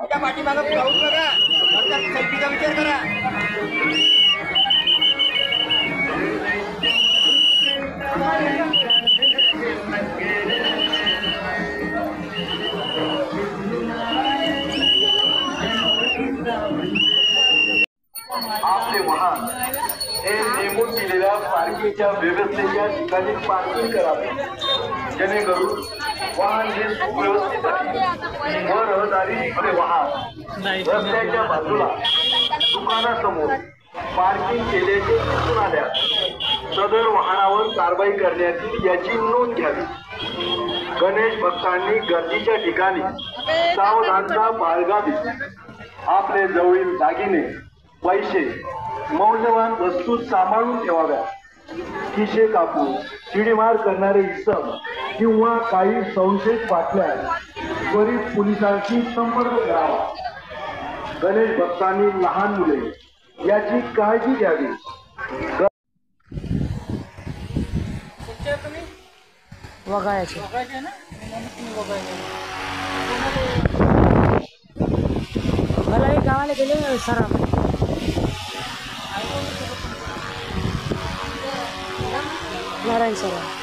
त्या पाठीमागं पाऊस बघा, नंतर सेल्फीचा विचार करा. आपले वाहन हे नेमून दिलेल्या पार्किंगच्या व्यवस्थेच्या ठिकाणी पार्किंग करावे, जेणेकरून वाहन हे सुव्यवस्थित आहे व रहदारी वाहन रस्त्याच्या बाजूला दुकानासमोर पार्किंग केल्याचे दिसून आल्यास सदर वाहनावर कारवाई करण्यात येईल याची नोंद घ्यावी. गणेश भक्तांनी गर्दीच्या ठिकाणी सावधानता बाळगावी. आपले जवळील दागिने, पैसे, मौल्यवान वस्तू सांभाळून ठेवाव्या. खिशे कापून चिडीमार करणारे इसम किंवा काही संशयित वाटल्यास त्वरित पोलिसांशी संपर्क करावा. गणेश भक्तांनी लहान मुले याची काळजी घ्यावी. वगाळ्याचे मला गावाला गेले सरा नारायण सर